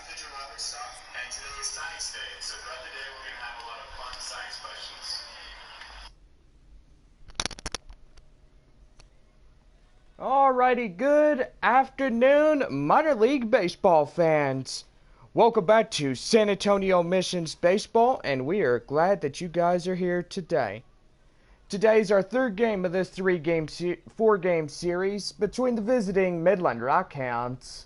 pitcher and other stuff. And today is science day. So throughout the day, we're going to have a lot of fun science questions. Alrighty, good afternoon, minor league baseball fans. Welcome back to San Antonio Missions Baseball, and we are glad that you guys are here today. Today's our third game of this four-game series between the visiting Midland Rockhounds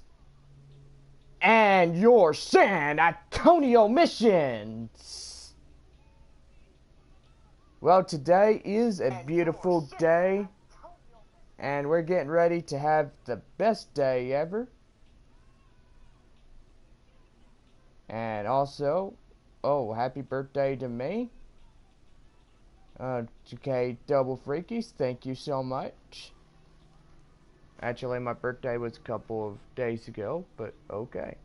and your San Antonio Missions. Well, today is a beautiful day, and we're getting ready to have the best day ever. And also, oh, happy birthday to me. Okay, Double Freakies, thank you so much. Actually, my birthday was a couple of days ago, but okay.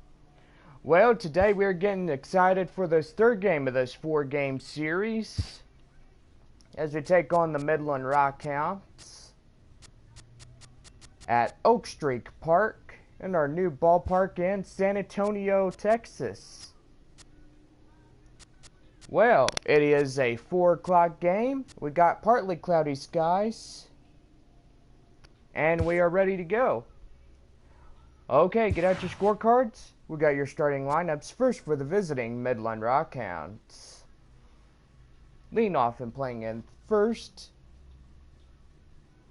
Well, today we're getting excited for this third game of this four-game series as we take on the Midland Rockhounds at Oak Street Park in our new ballpark in San Antonio, Texas. Well, it is a 4 o'clock game. We got partly cloudy skies. And we are ready to go. Okay, get out your scorecards. We got your starting lineups first for the visiting Midland Rockhounds. Leading off and playing in first,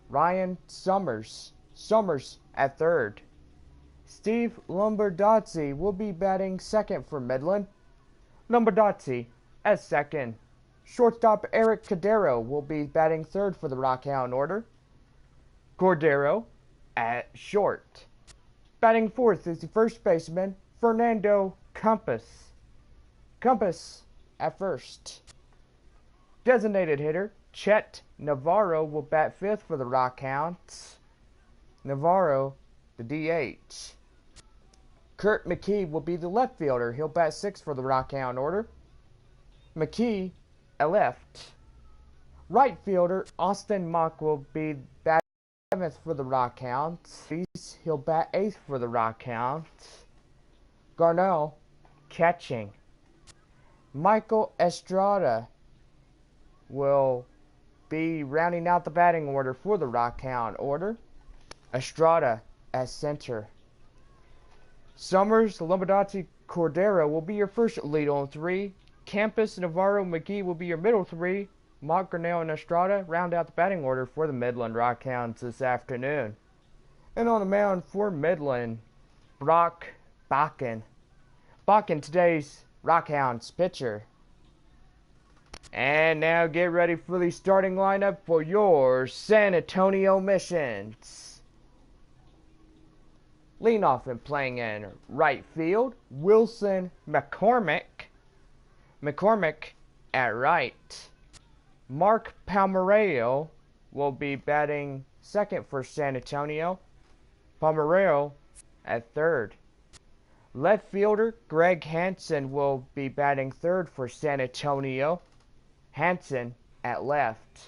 Ryan Summers. Summers at third. Steve Lombardozzi will be batting second for Midland. Lombardozzi at second. Shortstop Eric Cordero will be batting third for the Rockhound order. Cordero at short. Batting fourth is the first baseman, Fernando Campos. Campos at first. Designated hitter, Chet Navarro will bat fifth for the Rockhounds. Navarro, the DH. Kurt McKee will be the left fielder. He'll bat sixth for the Rockhound order. McKee at left. Right fielder, Austin Mock will be batting seventh for the Rockhounds. He'll bat eighth for the Rockhounds. Garnell catching. Michael Estrada will be rounding out the batting order for the Rockhound order. Estrada at center. Summers, Lombardozzi, Cordero will be your first lead on three. Campos, Navarro, McGee will be your middle three. Mock, Garnell, and Estrada round out the batting order for the Midland Rockhounds this afternoon. And on the mound for Midland, Brock Bakken. Bakken, today's Rockhounds pitcher. And now get ready for the starting lineup for your San Antonio Missions. Leading off and playing in right field, Wilson McCormick. McCormick at right. Mark Palmeiro will be batting second for San Antonio. Palmeiro at third. Left fielder Greg Hansen will be batting third for San Antonio. Hansen at left.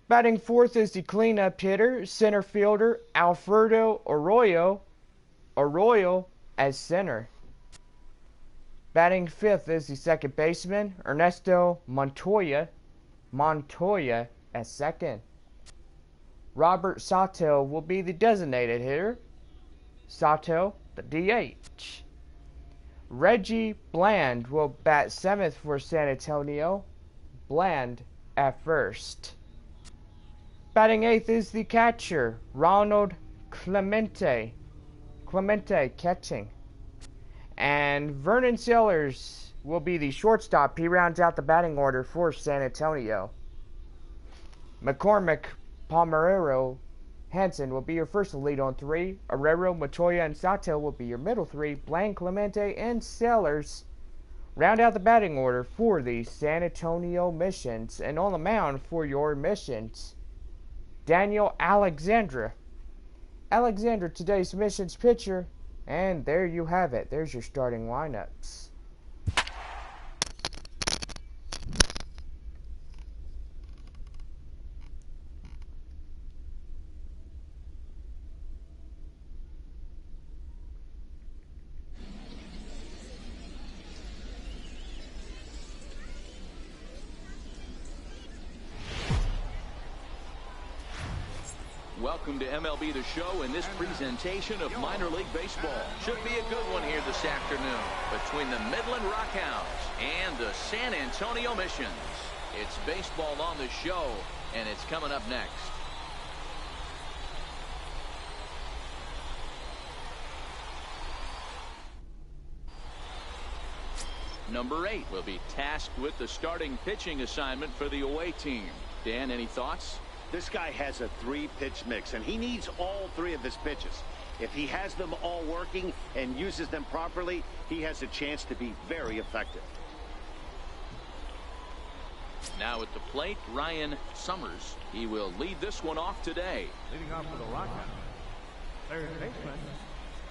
Batting fourth is the cleanup hitter, center fielder Alfredo Arroyo. Arroyo as center. Batting fifth is the second baseman, Ernesto Montoya. Montoya at second. Robert Sato will be the designated hitter. Sato, the DH. Reggie Bland will bat seventh for San Antonio. Bland at first. Batting eighth is the catcher, Ronald Clemente. Clemente catching. And Vernon Sellers will be the shortstop. He rounds out the batting order for San Antonio. McCormick, Palmeiro, Hansen will be your first lead on three. Arrero, Montoya, and Sato will be your middle three. Blanc, Clemente, and Sellers round out the batting order for the San Antonio Missions. And on the mound for your Missions, Daniel Alexandra. Alexandra, today's Missions pitcher. And there you have it. There's your starting lineups. welcome to MLB The Show and this presentation of minor league baseball. Should be a good one here this afternoon between the Midland Rockhounds and the San Antonio Missions. It's baseball on the show, and it's coming up next. Number 8 will be tasked with the starting pitching assignment for the away team. Dan, any thoughts? This guy has a 3-pitch mix, and he needs all 3 of his pitches. If he has them all working and uses them properly, he has a chance to be very effective. Now at the plate, Ryan Summers. He will lead this one off today. Leading off for the Rockhounds, third baseman,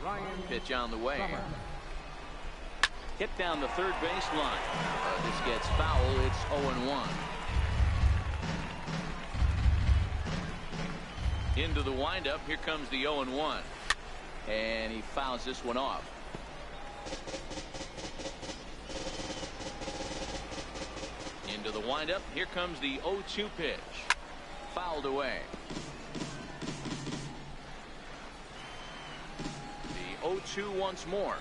Ryan Pitch on the way. Summers. Hit down the third baseline. This gets foul. It's 0-1. Into the windup. Here comes the 0-1. And he fouls this one off. Into the windup. Here comes the 0-2 pitch. Fouled away. The 0-2 once more.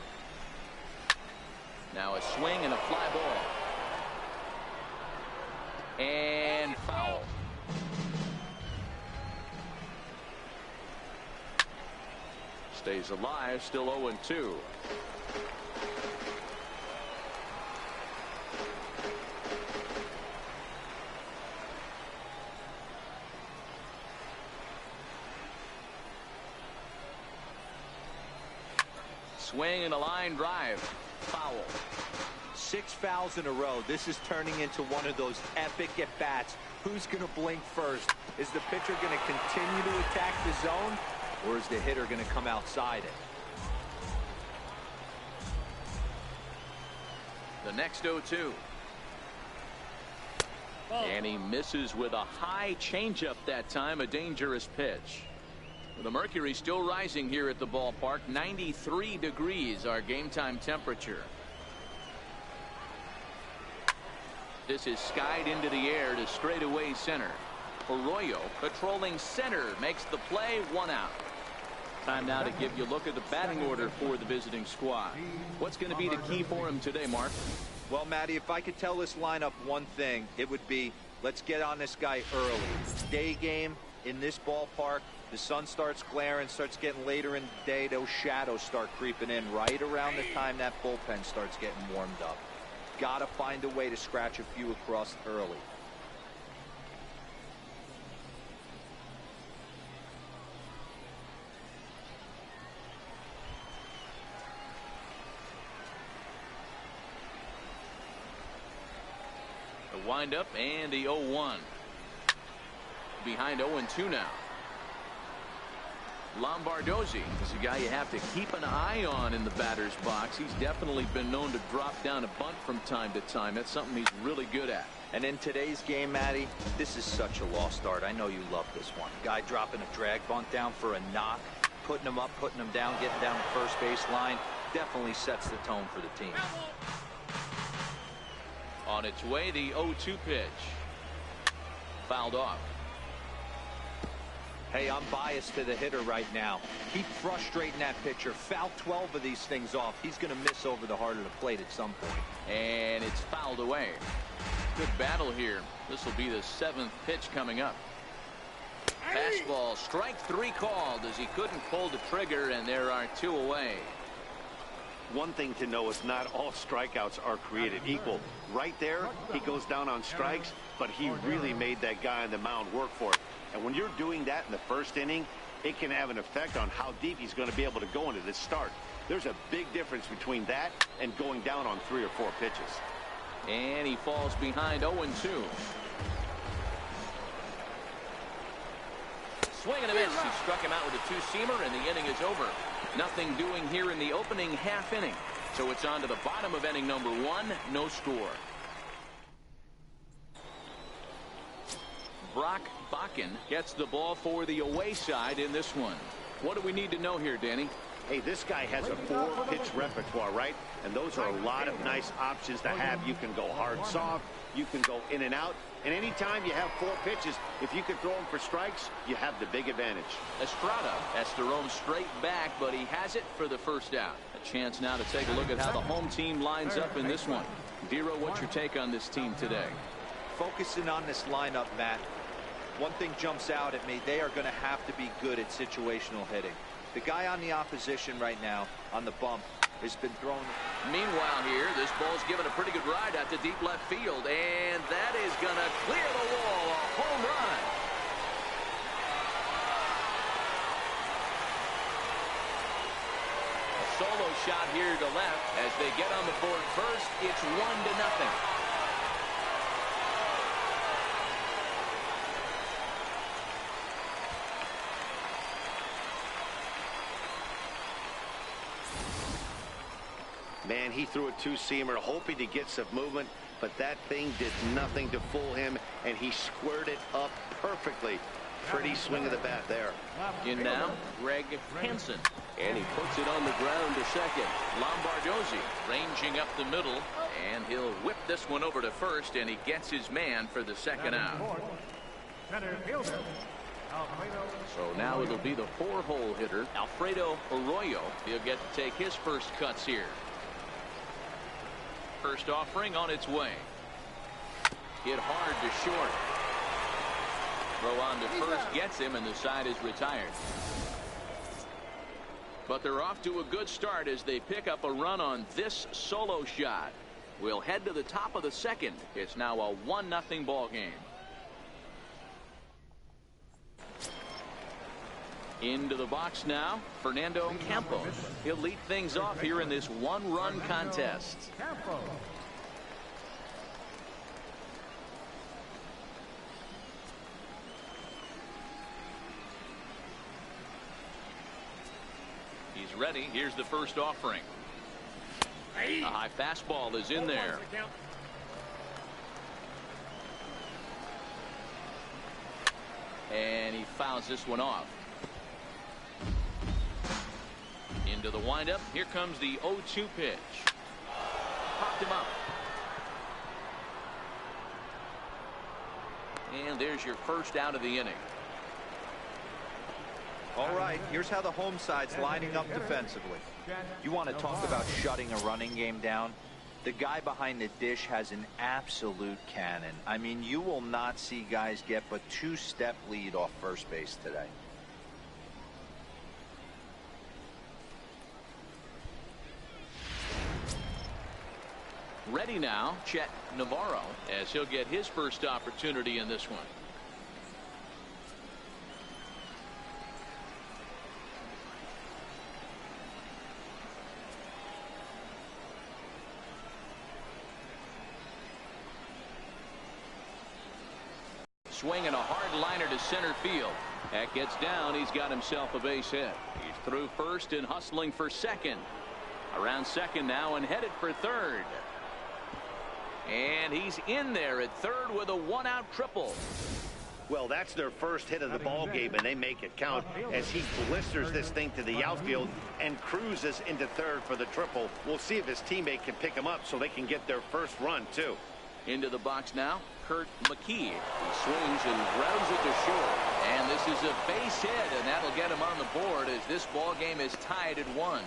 Now a swing and a fly ball. And foul. Stays alive, still 0-2. Swing and a line drive. Foul. 6 fouls in a row. This is turning into one of those epic at-bats. Who's going to blink first? Is the pitcher going to continue to attack the zone, or is the hitter going to come outside it? The next 0-2. And he misses with a high changeup that time. A dangerous pitch. The mercury still rising here at the ballpark. 93 degrees our game time temperature. This is skied into the air to straightaway center. Arroyo patrolling center makes the play. 1 out. Time now to give you a look at the batting order for the visiting squad. What's going to be the key for him today, Mark? Well, Matty, if I could tell this lineup one thing, it would be let's get on this guy early. Day game in this ballpark. The sun starts glaring, starts getting later in the day. Those shadows start creeping in right around the time that bullpen starts getting warmed up. Got to find a way to scratch a few across early. The windup and the 0-1. Behind 0-2 now. Lombardozzi is a guy you have to keep an eye on in the batter's box. He's definitely been known to drop down a bunt from time to time. That's something he's really good at. And in today's game, Matty, this is such a lost art. I know you love this one. Guy dropping a drag bunt down for a knock, putting him up, putting him down, getting down the first base line. Definitely sets the tone for the team. On its way, the 0-2 pitch. Fouled off. Hey, I'm biased to the hitter right now. Keep frustrating that pitcher. Foul 12 of these things off. He's going to miss over the heart of the plate at some point. And it's fouled away. Good battle here. This will be the 7th pitch coming up. Fastball, strike 3 called as he couldn't pull the trigger, and there are 2 away. One thing to know is not all strikeouts are created equal. Right there, he goes down on strikes, but he really made that guy on the mound work for it. And when you're doing that in the first inning, it can have an effect on how deep he's going to be able to go into this start. There's a big difference between that and going down on 3 or 4 pitches. And he falls behind 0-2. Swing and a miss. He struck him out with a 2-seamer, and the inning is over. Nothing doing here in the opening half inning. So it's on to the bottom of inning number 1. No score. Brock Bakken gets the ball for the away side in this one. What do we need to know here, Danny? Hey, this guy has a 4-pitch repertoire, right? And those are a lot of nice options to have. You can go hard, soft. You can go in and out. And anytime you have 4 pitches, if you can throw them for strikes, you have the big advantage. Estrada has to roam straight back, but he has it for the first out. A chance now to take a look at how the home team lines up in this one. Dero, what's your take on this team today? Focusing on this lineup, Matt, one thing jumps out at me. They are going to have to be good at situational hitting. The guy on the opposition right now on the bump has been thrown. Meanwhile here, this ball's given a pretty good ride out to deep left field, and that is going to clear the wall. A home run. A solo shot here to left as they get on the board first. It's 1-0. Man, he threw a 2-seamer hoping to get some movement, but that thing did nothing to fool him, and he squared it up perfectly. Pretty swing of the bat there. In now, Greg Hansen. And he puts it on the ground to second. Lombardozzi ranging up the middle, and he'll whip this one over to first, and he gets his man for the second out. So now it'll be the 4-hole hitter, Alfredo Arroyo. He'll get to take his first cuts here. First offering on its way. Hit hard to short. Throw on to first gets him, and the side is retired. But they're off to a good start as they pick up a run on this solo shot. We'll head to the top of the second. It's now a 1-0 ball game. Into the box now, Fernando Campos. He'll lead things off here in this one-run contest. He's ready. Here's the first offering. A high fastball is in there. And he fouls this one off. Into the windup. Here comes the 0-2 pitch. Popped him up. And there's your first out of the inning. All right, here's how the home side's lining up defensively. You want to talk about shutting a running game down? The guy behind the dish has an absolute cannon. I mean, you will not see guys get but 2-step lead off first base today. Ready now, Chet Navarro, as he'll get his first opportunity in this one. Swinging a hard liner to center field. That gets down. He's got himself a base hit. He's through first and hustling for second. Around second now and headed for third. And he's in there at third with a 1-out triple. Well, that's their first hit of the ball game, and they make it count as he blisters this thing to the outfield and cruises into third for the triple. We'll see if his teammate can pick him up so they can get their first run, too. Into the box now, Kurt McKee. He swings and grounds it to short. And this is a base hit, and that'll get him on the board as this ball game is tied at 1.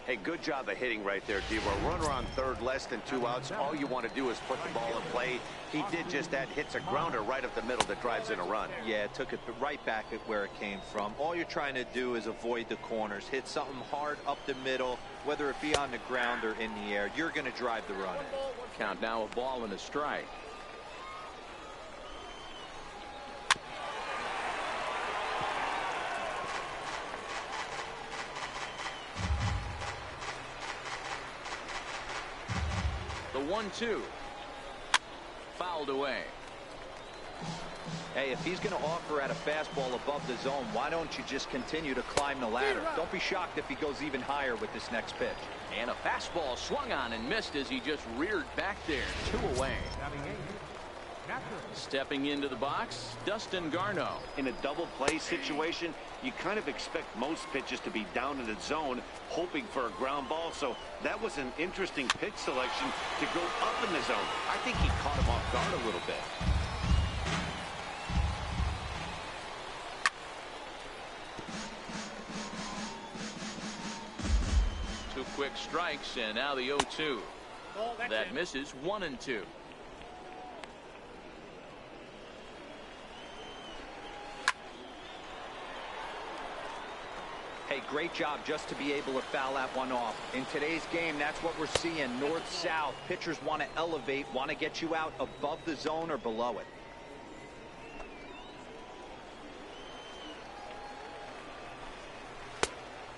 Hey, good job of hitting right there, Dero. Runner on third, less than 2 outs. All you want to do is put the ball in play. He did just that. Hits a grounder right up the middle that drives in a run. Yeah, took it right back at where it came from. All you're trying to do is avoid the corners. Hit something hard up the middle, whether it be on the ground or in the air. You're going to drive the run in. Count now, a ball and a strike. The 1-2. Fouled away. Hey, if he's going to offer at a fastball above the zone, why don't you just continue to climb the ladder? Don't be shocked if he goes even higher with this next pitch. And a fastball swung on and missed as he just reared back there. 2 away. Stepping into the box, Dustin Garneau. In a double play situation, you kind of expect most pitches to be down in the zone, hoping for a ground ball. So that was an interesting pitch selection to go up in the zone. I think he caught him off guard a little bit. Two quick strikes, and now the 0-2. That misses 1-2. Hey, great job just to be able to foul that one off. In today's game, that's what we're seeing. North-south. Pitchers want to elevate, want to get you out above the zone or below it.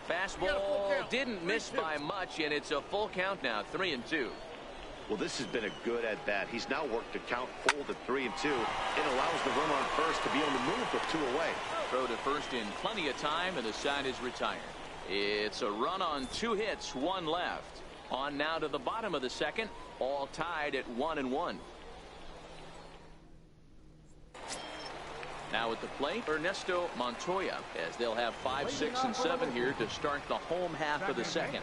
Fastball didn't miss by much, and it's a full count now, 3-2. Well, this has been a good at-bat. He's now worked the count full to 3-2. It allows the runner on first to be on the move with 2 away. Throw to first in plenty of time, and the side is retired. It's a run on 2 hits, 1 left. On now to the bottom of the second, all tied at 1-1. Now at the plate, Ernesto Montoya, as they'll have 5, 6, and 7 here to start the home half of the second.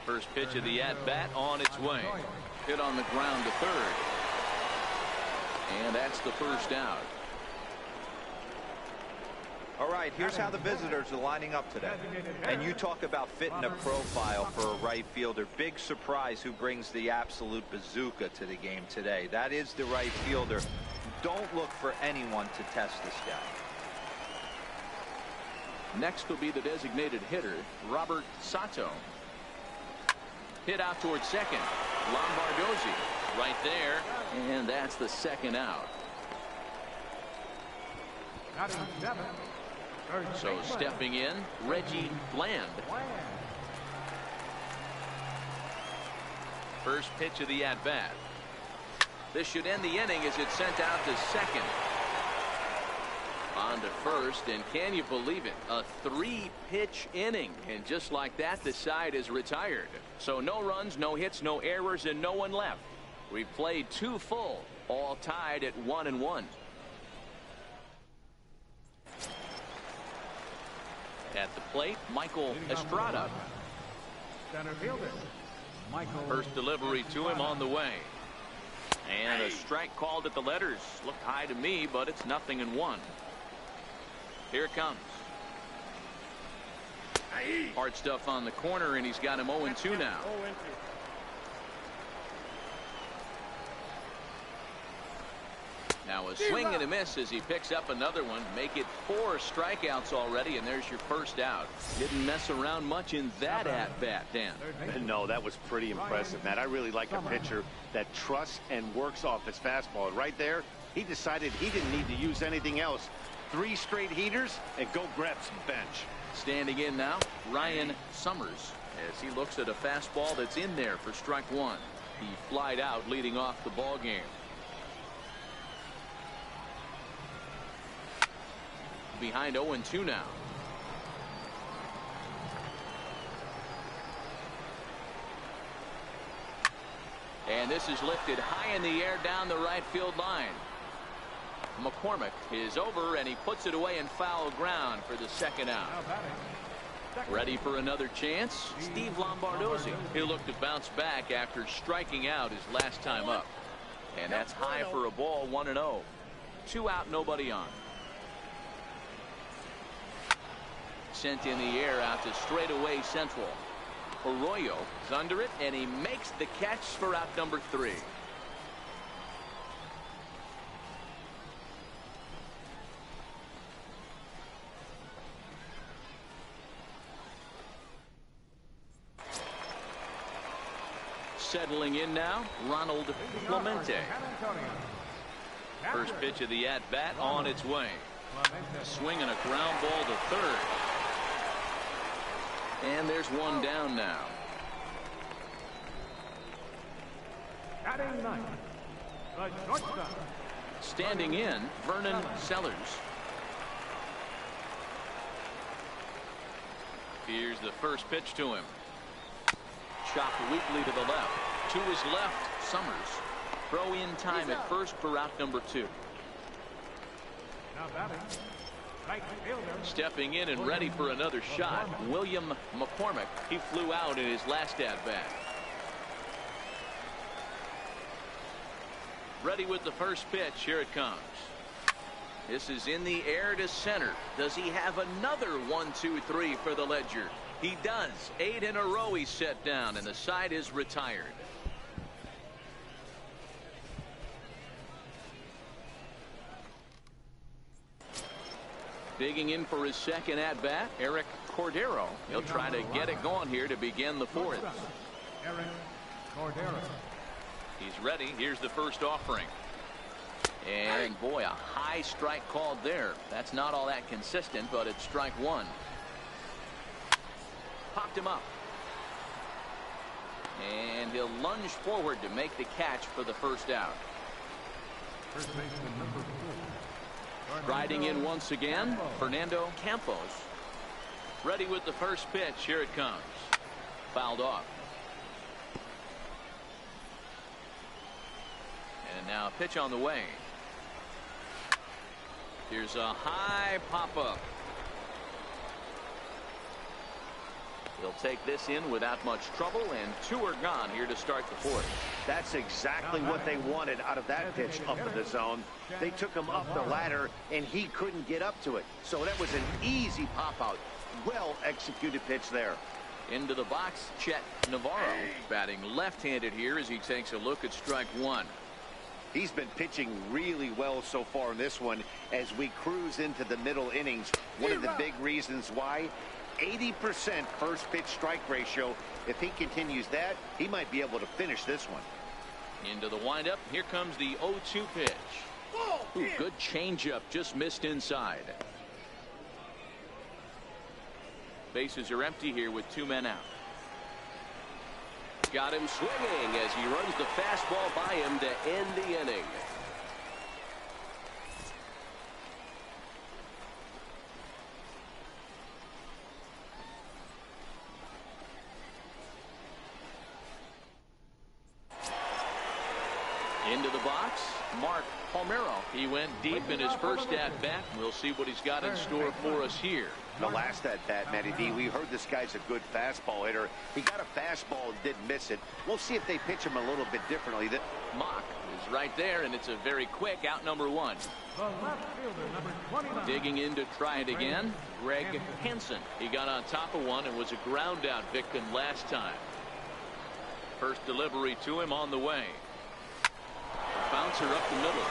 First pitch of the at-bat on its way. Hit on the ground to third. And that's the first out. All right, here's how the visitors are lining up today. And you talk about fitting a profile for a right fielder. Big surprise who brings the absolute bazooka to the game today. That is the right fielder. Don't look for anyone to test this guy. Next will be the designated hitter, Robert Sato. Hit out towards second. Lombardozzi right there, and that's the second out. So stepping in, Reggie Bland. First pitch of the at-bat. This should end the inning as it's sent out to second. On to first, and can you believe it? A 3-pitch inning, and just like that, the side is retired. So no runs, no hits, no errors, and no one left. We played 2 full, all tied at 1-1. At the plate, Michael Estrada. Center fielder, Michael. First delivery to him on the way. And a strike called at the letters. Looked high to me, but it's 0-1. Here it comes. Hard stuff on the corner, and he's got him 0-2 now. Now a swing and a miss as he picks up another one. Make it 4 strikeouts already, and there's your first out. Didn't mess around much in that at-bat, Dan. No, that was pretty impressive, Matt. I really like a pitcher that trusts and works off his fastball. And right there, he decided he didn't need to use anything else. 3 straight heaters and go grab some bench. Standing in now, Ryan Summers, as he looks at a fastball that's in there for strike 1. He flied out leading off the ball game. Behind 0-2 now. And this is lifted high in the air down the right field line. McCormick is over, and he puts it away in foul ground for the second out. Ready for another chance? Steve Lombardozzi. He'll look to bounce back after striking out his last time up. And that's high for a ball, 1-0. 2 out, nobody on. Sent in the air out to straightaway central. Arroyo is under it, and he makes the catch for out number 3. Settling in now, Ronald Clemente. First pitch of the at-bat on its way. Swinging a ground ball to third. And there's one down now. Standing in, Vernon Sellers. Here's the first pitch to him. Chopped weakly to the left. To his left, Summers. Throw in time at first for route number 2. Now batting. Right fielder. Stepping in and ready for another shot, William McCormick. He flew out in his last at-bat. Ready with the first pitch. Here it comes. This is in the air to center. Does he have another 1-2-3 for the Ledger? He does. 8 in a row he's set down, and the side is retired. Digging in for his second at-bat, Eric Cordero. He'll try to get it going here to begin the 4th. Eric Cordero. He's ready. Here's the first offering. And boy, a high strike called there. That's not all that consistent, but it's strike 1. Popped him up. And he'll lunge forward to make the catch for the first out. First baseman number 4. Riding in once again, Fernando Campos. Ready with the first pitch. Here it comes. Fouled off. And now a pitch on the way. Here's a high pop-up. He'll take this in without much trouble, and 2 are gone here to start the 4th. That's exactly what they wanted out of that pitch up in the zone. They took him up the ladder, and he couldn't get up to it. So that was an easy pop-out. Well-executed pitch there. Into the box, Chet Navarro, batting left-handed here as he takes a look at strike 1. He's been pitching really well so far in this one as we cruise into the middle innings. One of the big reasons why, 80% first pitch strike ratio. If he continues that, he might be able to finish this one. Into the windup. Here comes the 0-2 pitch. Ooh, good changeup, just missed inside. Bases are empty here with 2 men out. Got him swinging as he runs the fastball by him to end the inning. Into the box, Mark Palmero. He went deep in his first at-bat. We'll see what he's got in store for us here. The last at-bat, Matty D, we heard this guy's a good fastball hitter. He got a fastball and didn't miss it. We'll see if they pitch him a little bit differently. Mock is right there, and it's a very quick out number 1. The left fielder number 29. Digging in to try it again, Greg Hansen. He got on top of one and was a ground out victim last time. First delivery to him on the way. Bouncer up the middle.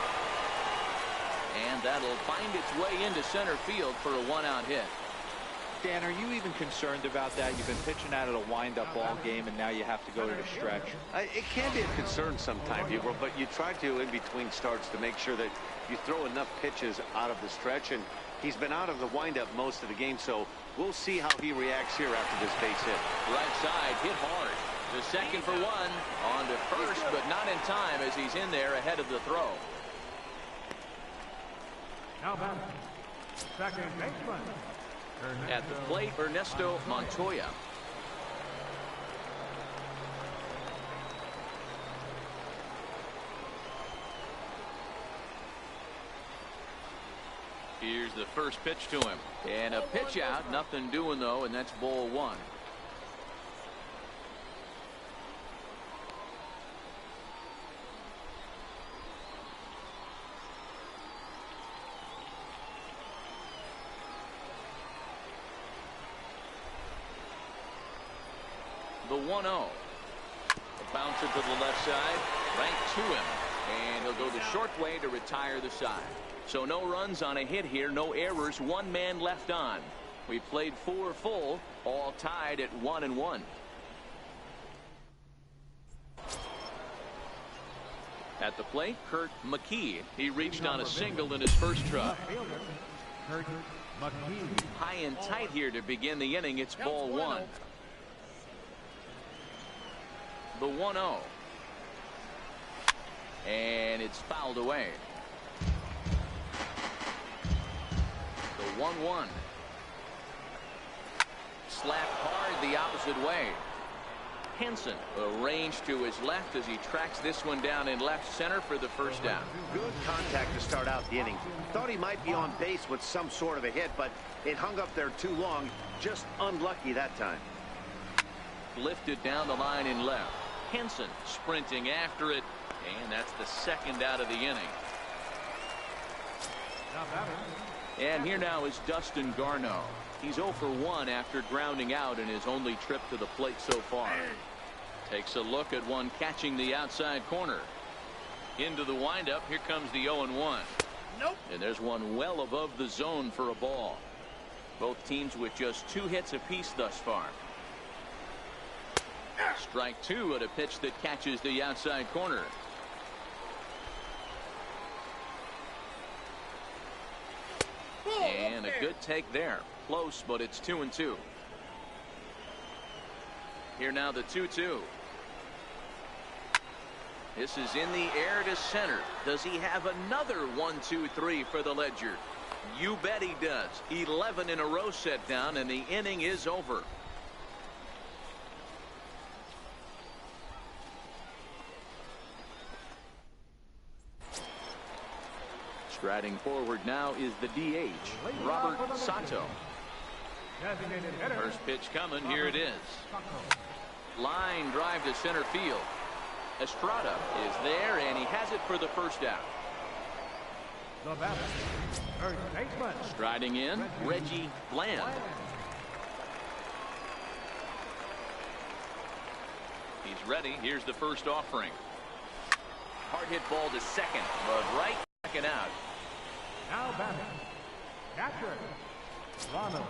And that'll find its way into center field for a 1-out hit. Dan, are you even concerned about that? You've been pitching out of a wind-up ball game, and now you have to go to the stretch. It can be a concern sometimes, Hubert, but you try to, in between starts, to make sure that you throw enough pitches out of the stretch. And he's been out of the wind-up most of the game, so we'll see how he reacts here after this base hit. Right side, hit hard. The second for 1. On to first, but not in time as he's in there ahead of the throw. Now batting. Second baseman. At the plate, Ernesto Montoya. Here's the first pitch to him. And a pitch out. Nothing doing, though, and that's ball 1. The 1-0. A bouncer to the left side, right to him, and he'll go the short way to retire the side. So no runs on a hit here, no errors, 1 man left on. We played 4 full, all tied at 1-1. At the plate, Kurt McKee. He reached on a single in his first try. Kurt McKee. High and tight here to begin the inning. It's ball 1. The 1-0. And it's fouled away. The 1-1. Slapped hard the opposite way. Hansen arranged to his left as he tracks this one down in left center for the first down. Good contact to start out the inning. Thought he might be on base with some sort of a hit, but it hung up there too long. Just unlucky that time. Lifted down the line in left. Hansen sprinting after it, and that's the second out of the inning. And here now is Dustin Garneau. He's 0 for 1 after grounding out in his only trip to the plate so far. Takes a look at one catching the outside corner. Into the windup. Here comes the 0-1. Nope. And there's one well above the zone for a ball. Both teams with just 2 hits apiece thus far. Strike 2 at a pitch that catches the outside corner. And a good take there. Close, but it's 2-2. Here now the 2-2. This is in the air to center. Does he have another 1-2-3 for the Ledger? You bet he does. 11 in a row set down, and the inning is over. Striding forward now is the DH, Robert Sato. First pitch coming. Here it is. Line drive to center field. Estrada is there, and he has it for the first out. Striding in, Reggie Bland. He's ready. Here's the first offering. Hard hit ball to second, but right second out. Now batting, catcher, Ronald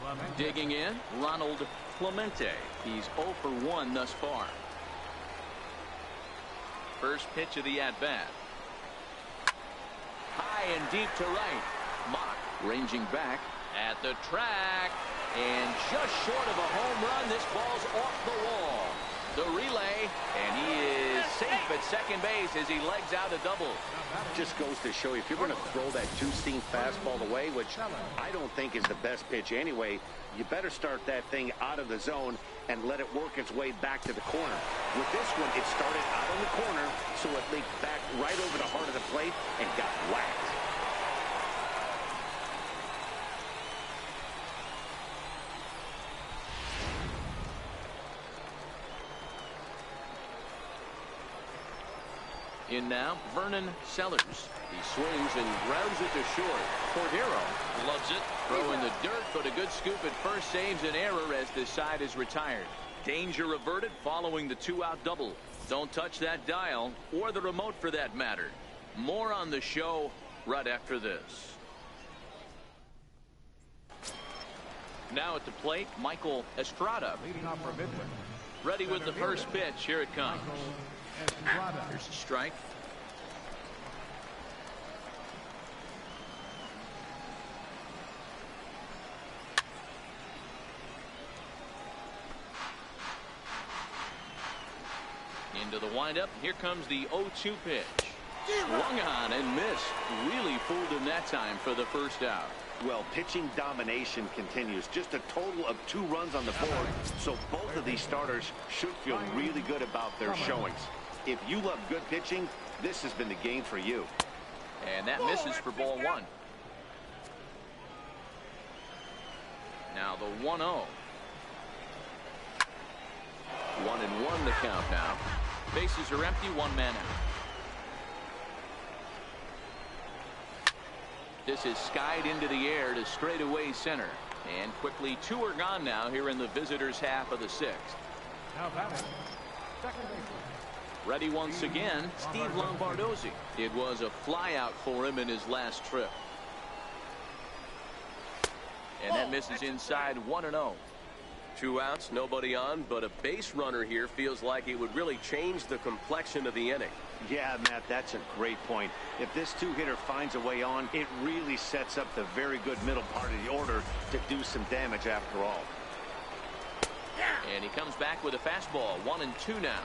Clemente. Digging in, Ronald Clemente. He's 0 for 1 thus far. First pitch of the at-bat. High and deep to right. Mock ranging back at the track. And just short of a home run, this ball's off the wall. The relay, and he is safe at second base as he legs out a double. Just goes to show you, if you're going to throw that two-seam fastball away, which I don't think is the best pitch anyway, you better start that thing out of the zone and let it work its way back to the corner. With this one, it started out on the corner, so it leaked back right over the heart of the plate and got whacked. In now, Vernon Sellers. He swings and grounds it to short. Cordero loves it. Throw in the dirt, but a good scoop at first saves an error as this side is retired. Danger averted following the 2-out double. Don't touch that dial, or the remote for that matter. More on the show right after this. Now at the plate, Michael Estrada. Leading off for Midland. Ready with the first pitch. Here it comes. Here's a strike. Into the windup. Here comes the 0-2 pitch. Swung on and missed. Really fooled him that time for the first out. Well, pitching domination continues. Just a total of 2 runs on the board, so both of these starters should feel really good about their showings. If you love good pitching, this has been the game for you. And that misses for ball 1. Now the 1-0. 1-1 the count now. Bases are empty, 1 man out. This is skied into the air to straightaway center. And quickly 2 are gone now here in the visitors' half of the 6th. Now batting, second baseman. Ready once again, Steve Lombardozzi. It was a flyout for him in his last trip. And that misses inside 1-0. 2 outs, nobody on, but a base runner here feels like it would really change the complexion of the inning. Yeah, Matt, that's a great point. If this 2-hitter finds a way on, it really sets up the very good middle part of the order to do some damage after all. And he comes back with a fastball. 1-2 now.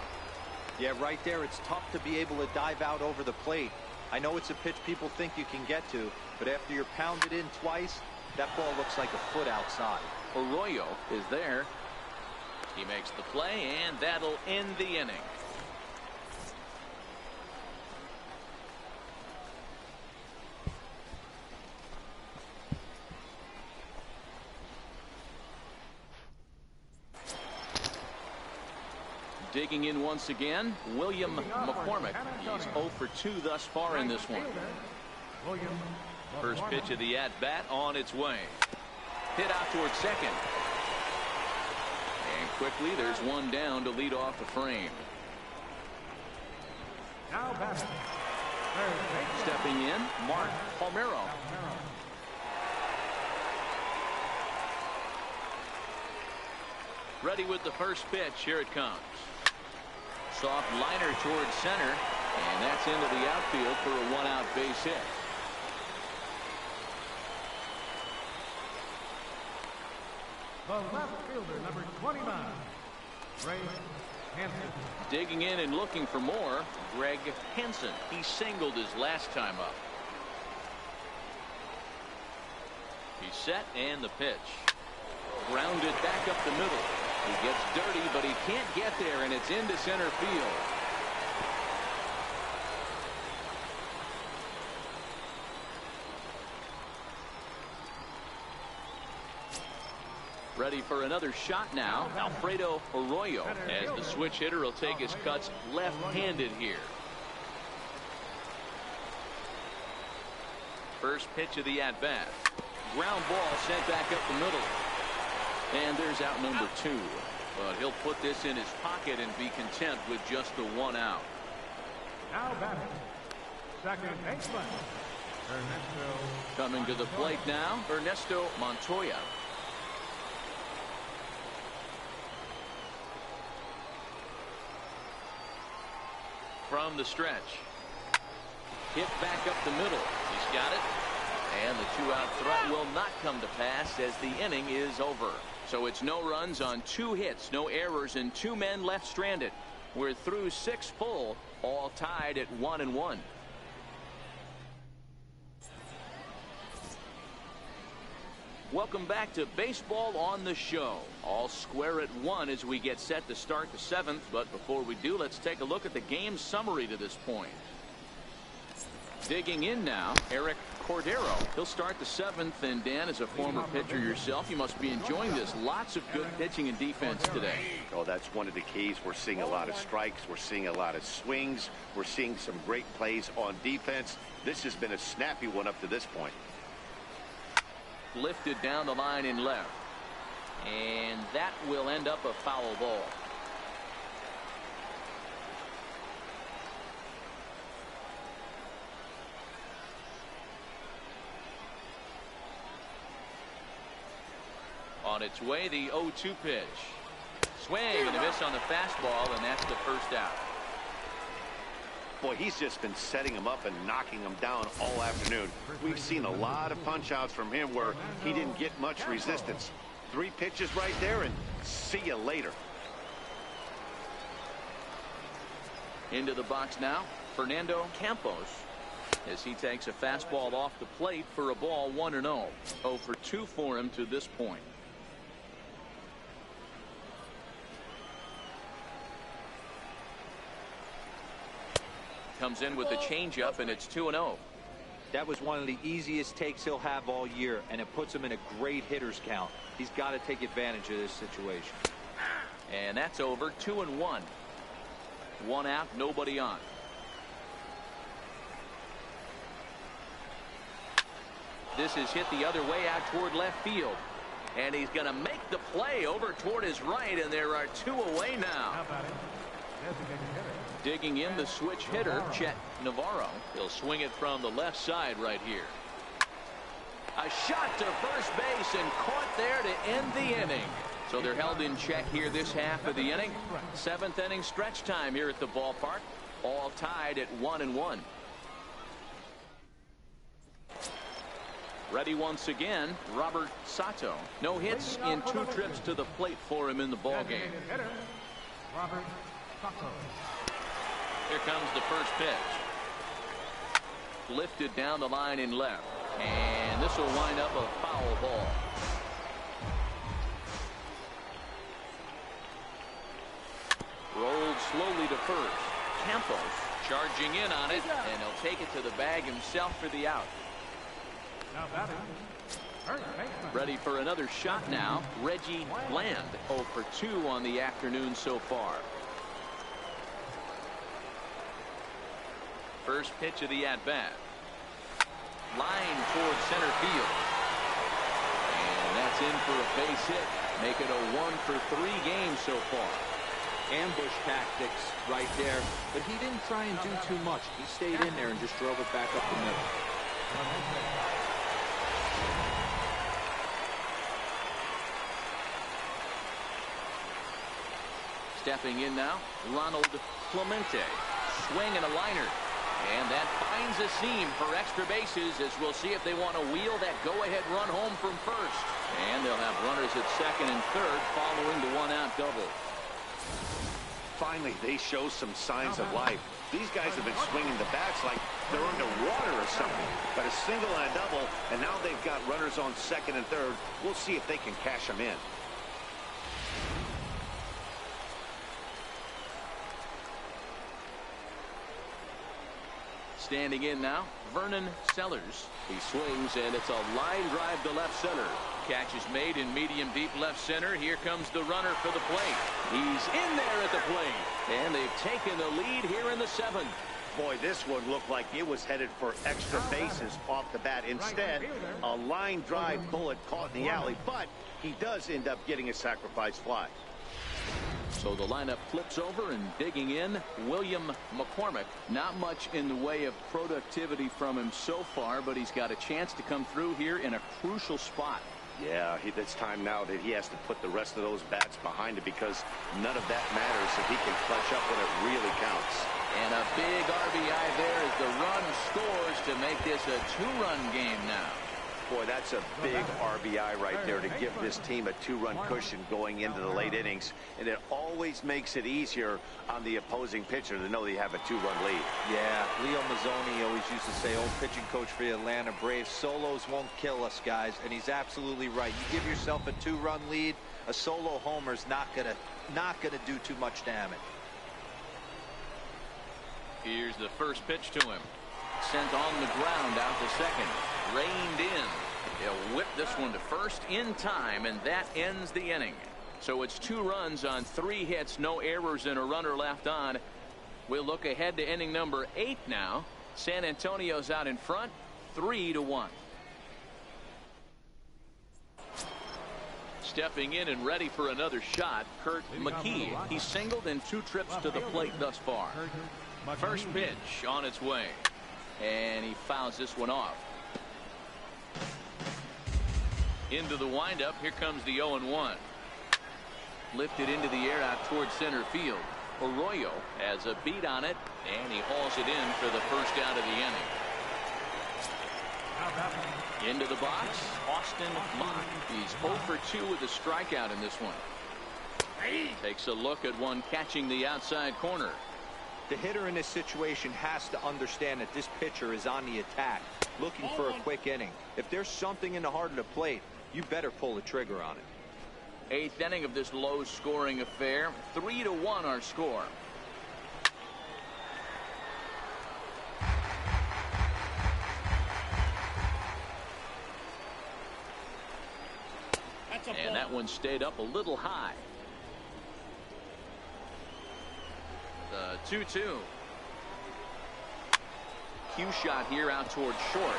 Yeah, right there, it's tough to be able to dive out over the plate. I know it's a pitch people think you can get to, but after you're pounded in twice, that ball looks like a foot outside. Arroyo is there. He makes the play, and that'll end the inning. Digging in once again, William McCormick. He's 0 for 2 thus far in this one. First pitch of the at-bat on its way. Hit out towards second. And quickly, there's one down to lead off the frame. Stepping in, Mark Palmero. Ready with the first pitch. Here it comes. Soft liner towards center, and that's into the outfield for a one-out base hit. The left fielder, number 29, Greg Hansen. Digging in and looking for more, Greg Hansen. He singled his last time up. He's set, and the pitch. Grounded back up the middle. He gets dirty, but he can't get there, and it's into center field. Ready for another shot now, Alfredo Arroyo, as the switch hitter will take his cuts left-handed here. First pitch of the at-bat. Ground ball sent back up the middle. And there's out number 2. But he'll put this in his pocket and be content with just the one out. Now batting, second baseman, Ernesto. Coming to the plate now, Ernesto Montoya. From the stretch. Hit back up the middle. He's got it. And the two-out threat will not come to pass as the inning is over. So it's no runs on 2 hits, no errors, and 2 men left stranded. We're through 6 full, all tied at 1-1. Welcome back to Baseball on the Show. All square at 1 as we get set to start the 7th. But before we do, let's take a look at the game summary to this point. Digging in now, Eric Cordero. He'll start the 7th, and Dan, as a former pitcher yourself, you must be enjoying this. Lots of good pitching and defense today. Oh, that's one of the keys. We're seeing a lot of strikes. We're seeing a lot of swings. We're seeing some great plays on defense. This has been a snappy one up to this point. Lifted down the line in left. And that will end up a foul ball. On its way, the 0-2 pitch. Swing and a miss on the fastball, and that's the first out. Boy, he's just been setting him up and knocking him down all afternoon. We've seen a lot of punch-outs from him where he didn't get much resistance. 3 pitches right there, and see you later. Into the box now, Fernando Campos, as he takes a fastball off the plate for a ball 1-0. 0 for 2 for him to this point. Comes in with the changeup, and it's 2-0. That was one of the easiest takes he'll have all year, and it puts him in a great hitter's count. He's got to take advantage of this situation. And that's over. 2-1. 1 out, nobody on. This is hit the other way out toward left field. And he's going to make the play over toward his right, and there are 2 away now. Digging in, the switch hitter, Chet Navarro. He'll swing it from the left side right here. A shot to first base and caught there to end the inning. So they're held in check here this half of the inning. 7th inning stretch time here at the ballpark. All tied at 1-1. Ready once again, Robert Sato. No hits in 2 trips to the plate for him in the ballgame. Robert Sato. Here comes the first pitch. Lifted down the line in left. And this will wind up a foul ball. rolled slowly to first. Campos charging in on it, and he'll take it to the bag himself for the out. Now batting, first baseman. Ready for another shot now, Reggie Bland. 0 for 2 on the afternoon so far. First pitch of the at-bat. Line towards center field. And that's in for a base hit. Make it a 1 for 3 game so far. Ambush tactics right there, but he didn't try and do too much. He stayed in there and just drove it back up the middle. Stepping in now, Ronald Clemente. Swing and a liner. And that finds a seam for extra bases, as we'll see if they want to wheel that go-ahead run home from first. And they'll have runners at second and third following the one-out double. Finally, they show some signs of life. These guys have been swinging the bats like they're underwater or something. But a single and a double, and now they've got runners on second and third. We'll see if they can cash them in. Standing in now, Vernon Sellers. He swings, and it's a line drive to left center. Catch is made in medium deep left center. Here comes the runner for the plate. He's in there at the plate. And they've taken the lead here in the 7th. Boy, this one looked like it was headed for extra bases off the bat. Instead, a line drive bullet caught in the alley, but he does end up getting a sacrifice fly. So the lineup flips over, and digging in, William McCormick. Not much in the way of productivity from him so far, but he's got a chance to come through here in a crucial spot. Yeah, it's time now that he has to put the rest of those bats behind it, because none of that matters if he can clutch up when it really counts. And a big RBI there as the run scores to make this a 2-run game now. Boy, that's a big RBI right there to give this team a 2-run cushion going into the late innings. And it always makes it easier on the opposing pitcher to know they have a 2-run lead. Yeah, Leo Mazzoni always used to say, old pitching coach for the Atlanta Braves, solos won't kill us, guys. And he's absolutely right. You give yourself a 2-run lead, a solo homer's not gonna do too much damage. Here's the first pitch to him. Sent on the ground out to second. Reined in. He'll whip this one to first in time, and that ends the inning. So it's 2 runs on 3 hits, no errors, and a runner left on. We'll look ahead to inning number 8 now. San Antonio's out in front, 3-1. Stepping in and ready for another shot, Kurt McKee. He's singled in 2 trips to the plate thus far. First pitch on its way. And he fouls this one off. Into the windup. Here comes the 0-1. Lifted into the air out towards center field. Arroyo has a beat on it, and he hauls it in for the first out of the inning. Into the box, Austin Mock. He's 0 for 2 with a strikeout in this one. Takes a look at one catching the outside corner. The hitter in this situation has to understand that this pitcher is on the attack, looking for a quick inning. If there's something in the heart of the plate, you better pull the trigger on it. 8th inning of this low-scoring affair. 3-1 our score. And that one stayed up a little high. The 2-2. Cue shot here out towards short.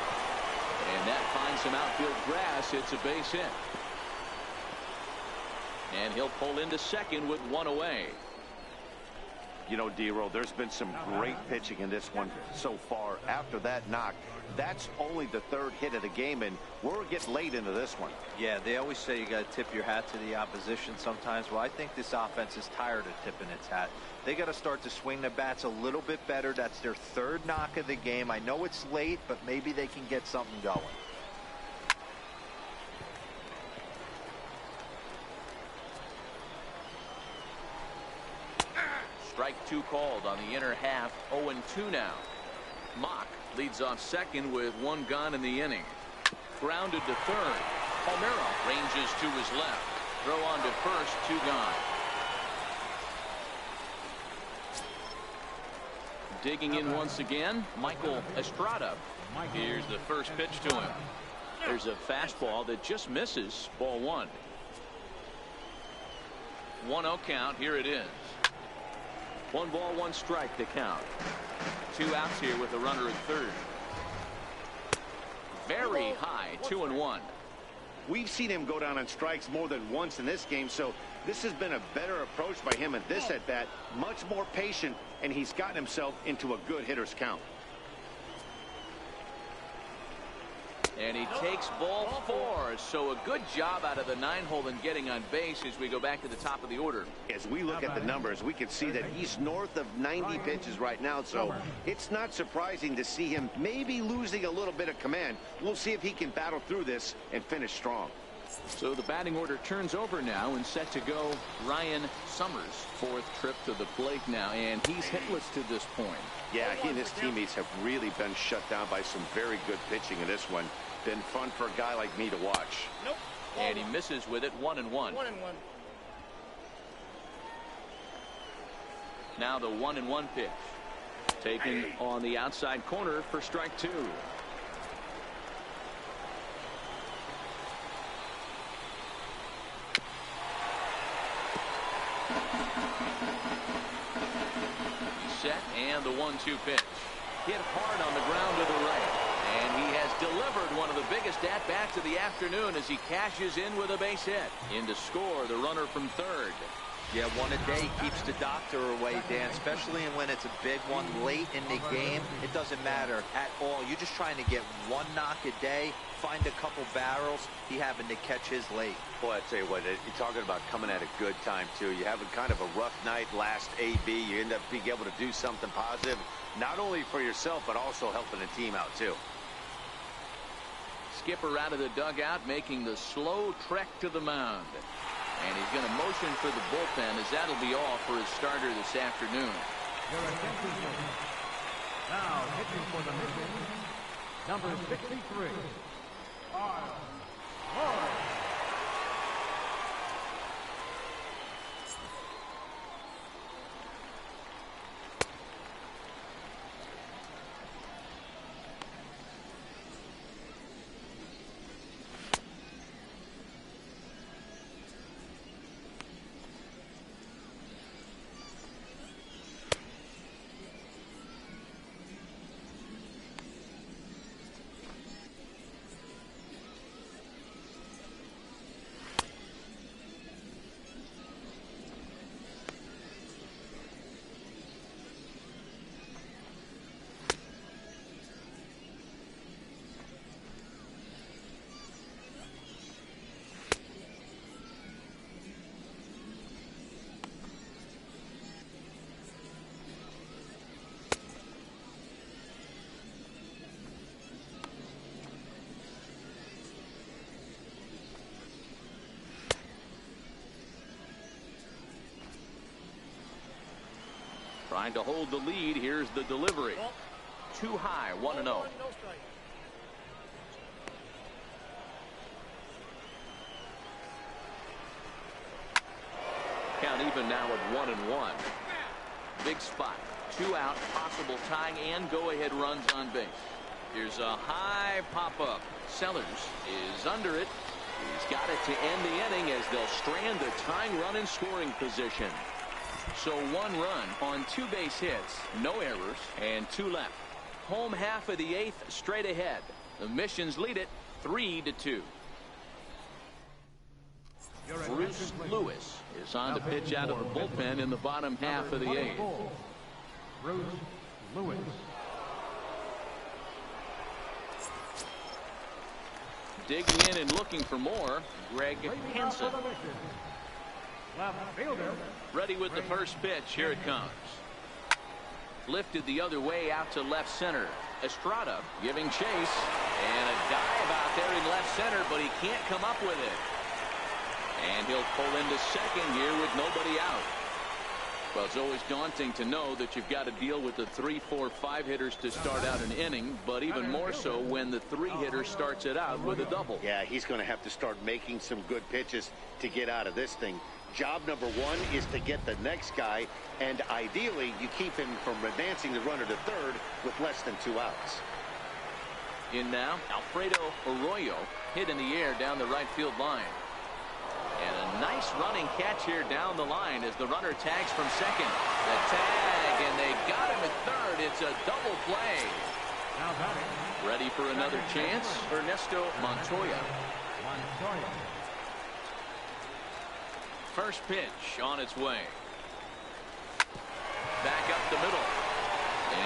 And that finds some outfield grass. It's a base hit. And he'll pull into second with 1 away. You know, D-Roll, there's been some great pitching in this one so far. After that knock, that's only the 3rd hit of the game, and we're getting late into this one. Yeah, they always say you got to tip your hat to the opposition sometimes. Well, I think this offense is tired of tipping its hat. They got to start to swing the bats a little bit better. That's their 3rd knock of the game. I know it's late, but maybe they can get something going. Strike 2 called on the inner half. 0-2 now. Mock leads off second with 1 gone in the inning. Grounded to third. Palmeiro ranges to his left. Throw on to first. 2 gone. Digging in once again, Michael Estrada. Here's the first pitch to him. There's a fastball that just misses. Ball one. 1-0 count. Here it is. 1 ball, 1 strike to count. 2 outs here with a runner at third. Very high, 2-1. We've seen him go down on strikes more than once in this game, so this has been a better approach by him at this at-bat. Much more patient, and he's gotten himself into a good hitter's count. And he takes ball 4. So a good job out of the 9-hole in getting on base as we go back to the top of the order. As we look at the numbers, we can see that he's north of 90 pitches right now, so it's not surprising to see him maybe losing a little bit of command. We'll see if he can battle through this and finish strong. So the batting order turns over now and set to go Ryan Summers. 4th trip to the plate now, and he's hitless to this point. Yeah, he and his teammates have really been shut down by some very good pitching in this one. Been fun for a guy like me to watch. And he misses with it. 1-1. Now the 1-1 pitch. Taken on the outside corner for strike 2. Set, and the 1-2 pitch. Hit hard on the ground to the right. And he has delivered one of the biggest at-bats of the afternoon as he cashes in with a base hit. In to score, the runner from third. Yeah, one a day keeps the doctor away, Dan, especially when it's a big one late in the game. It doesn't matter at all. You're just trying to get 1 knock a day, find a couple barrels. He happened to catch his late. Boy, I tell you what, you're talking about coming at a good time, too. You're having kind of a rough night last AB. You end up being able to do something positive, not only for yourself, but also helping the team out, too. Skipper out of the dugout, making the slow trek to the mound. And he's going to motion for the bullpen, as that'll be all for his starter this afternoon. Your attention, please. Now hitting for the mission, number 63, Lloyd. Trying to hold the lead. Here's the delivery. Too high. 1-0. Count even now at 1-1. Big spot. 2 out. Possible tying and go-ahead runs on base. Here's a high pop-up. Sellers is under it. He's got it to end the inning as they'll strand the tying run in scoring position. So 1 run on 2 base hits, no errors, and 2 left. Home half of the 8th straight ahead. The Missions lead it 3-2. Bruce Lewis is on to pitch out of the bullpen in the bottom half of the 8th. Bruce Lewis. Digging in and looking for more, Greg Hansen. Left fielder. Ready with the first pitch. Here it comes. Lifted the other way out to left center. Estrada giving chase. And a dive out there in left center, but he can't come up with it. And he'll pull into second here with nobody out. Well, it's always daunting to know that you've got to deal with the 3, 4, 5 hitters to start out an inning, but even more so when the 3 hitter starts it out with a double. Yeah, he's going to have to start making some good pitches to get out of this thing. job number one is to get the next guy, and ideally you keep him from advancing the runner to third with less than 2 outs. In now, Alfredo Arroyo hit in the air down the right field line. And a nice running catch here down the line as the runner tags from second. The tag, and they got him at third. It's a double play. Ready for another chance, Ernesto Montoya. First pitch on its way. Back up the middle.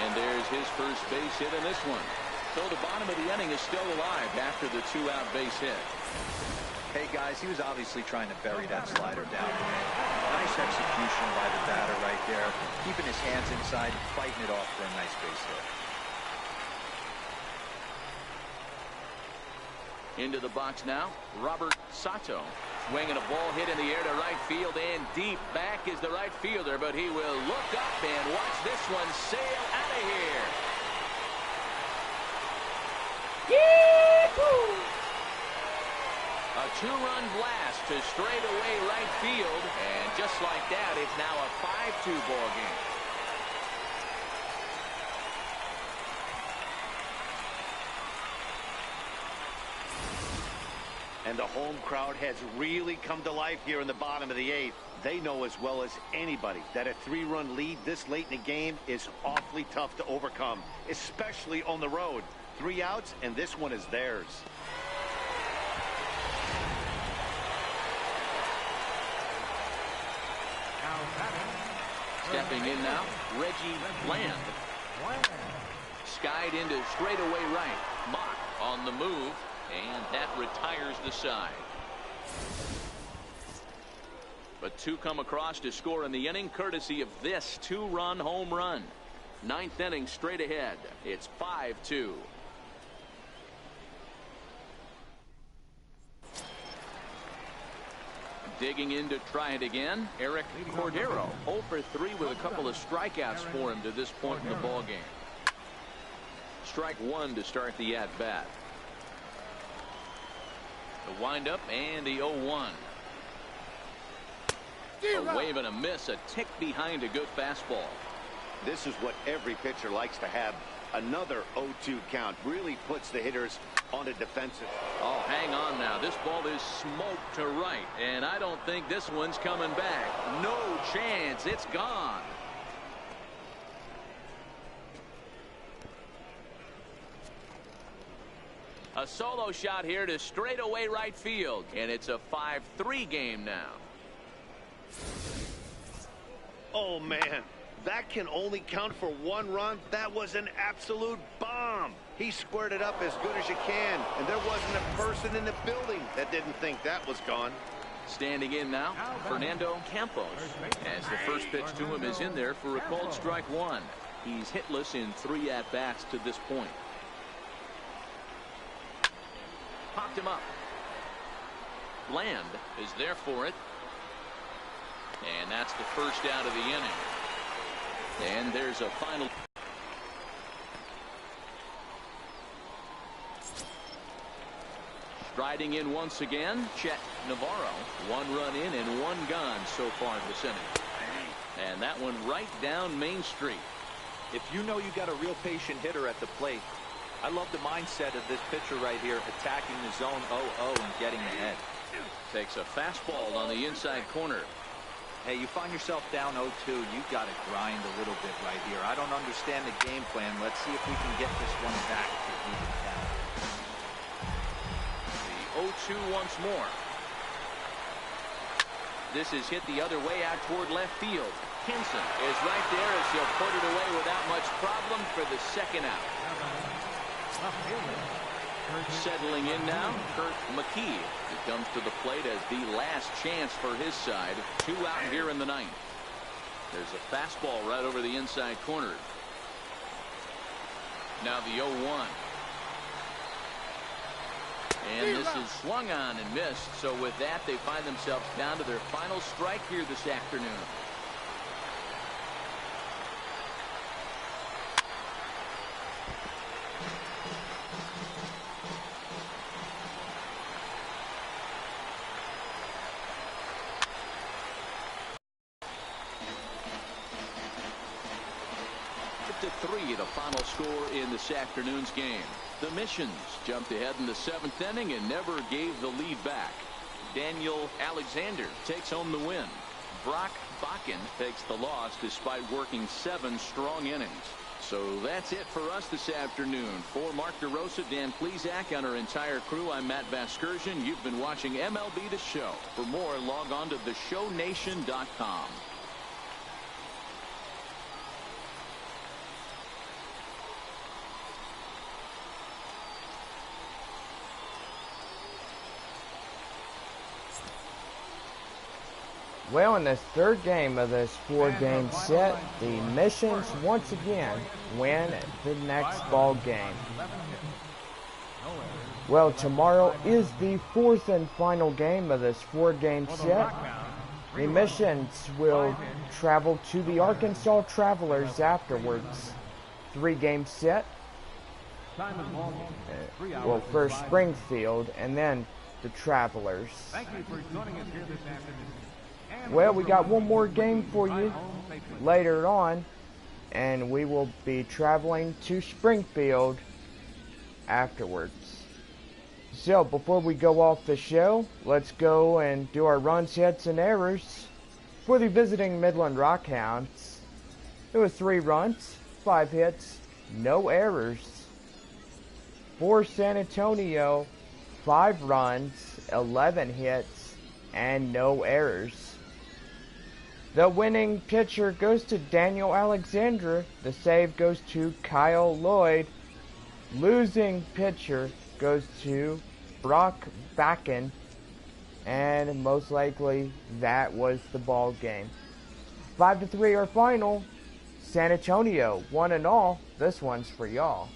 And there's his first base hit in this one. So the bottom of the inning is still alive after the 2-out base hit. Hey, guys, he was obviously trying to bury that slider down. Nice execution by the batter right there. Keeping his hands inside, fighting it off for a nice base hit. Into the box now, Robert Sato. Swinging a ball hit in the air to right field, and deep back is the right fielder, but he will look up and watch this one sail out of here. Yee-hoo! A 2-run blast to straightaway right field, and just like that, it's now a 5-2 ball game. And the home crowd has really come to life here in the bottom of the 8th. They know as well as anybody that a 3-run lead this late in the game is awfully tough to overcome, especially on the road. 3 outs, and this one is theirs. Stepping in now, Reggie Bland. Skied into straightaway right. Mock on the move, and that retires the side. But 2 come across to score in the inning, courtesy of this 2-run home run. 9th inning straight ahead. It's 5-2. Digging in to try it again, Eric Cordero. 0 for 3 with a couple of strikeouts for him to this point in the ball game. Strike 1 to start the at-bat. The windup and the 0-1. A wave and a miss, a tick behind a good fastball. This is what every pitcher likes to have. Another 0-2 count really puts the hitters on the defensive. Oh, hang on now. This ball is smoked to right, and I don't think this one's coming back. No chance. It's gone. A solo shot here to straightaway right field, and it's a 5-3 game now. Oh, man. That can only count for 1 run. That was an absolute bomb. He squared it up as good as you can, and there wasn't a person in the building that didn't think that was gone. Standing in now, Fernando Campos, as the first pitch to him is in there for a called strike 1. He's hitless in 3 at-bats to this point. Popped him up. Bland is there for it. And that's the first out of the inning. And there's a final. Striding in once again, Chet Navarro. 1 run in and 1 gone so far this inning. And that one right down Main Street. If you know you got a real patient hitter at the plate, I love the mindset of this pitcher right here, attacking the zone 0-0 and getting ahead. Takes a fastball on the inside corner. Hey, you find yourself down 0-2, you've got to grind a little bit right here. I don't understand the game plan. Let's see if we can get this one back to even down. The 0-2 once more. This is hit the other way out toward left field. Henson is right there as he'll put it away without much problem for the second out. Settling in now, Kurt McKee. He comes to the plate as the last chance for his side. 2 out here in the 9th. There's a fastball right over the inside corner. Now the 0-1. And this is swung on and missed. So with that, they find themselves down to their final strike here this afternoon. 7-3, the final score in this afternoon's game. The Missions jumped ahead in the 7th inning and never gave the lead back. Daniel Alexander takes home the win. Brock Bakken takes the loss despite working 7 strong innings. So that's it for us this afternoon. For Mark DeRosa, Dan Plesac, and our entire crew, I'm Matt Vasgersian. You've been watching MLB The Show. For more, log on to theshownation.com. Well, in this third game of this 4-game set, the Missions once again win the next ball game. Well, tomorrow is the 4th and final game of this 4-game set. The Missions will travel to the Arkansas Travelers afterwards. 3-game set. Well, first Springfield and then the Travelers. Thank you for joining us here this afternoon. Well, we got one more game for you later on, and we will be traveling to Springfield afterwards. So, before we go off the show, let's go and do our runs, hits, and errors for the visiting Midland Rockhounds. It was 3 runs, 5 hits, no errors. For San Antonio, 5 runs, 11 hits, and no errors. The winning pitcher goes to Daniel Alexander. The save goes to Kyle Lloyd. Losing pitcher goes to Brock Bakken. And most likely that was the ball game. 5-3 our final. San Antonio, 1-all. This one's for y'all.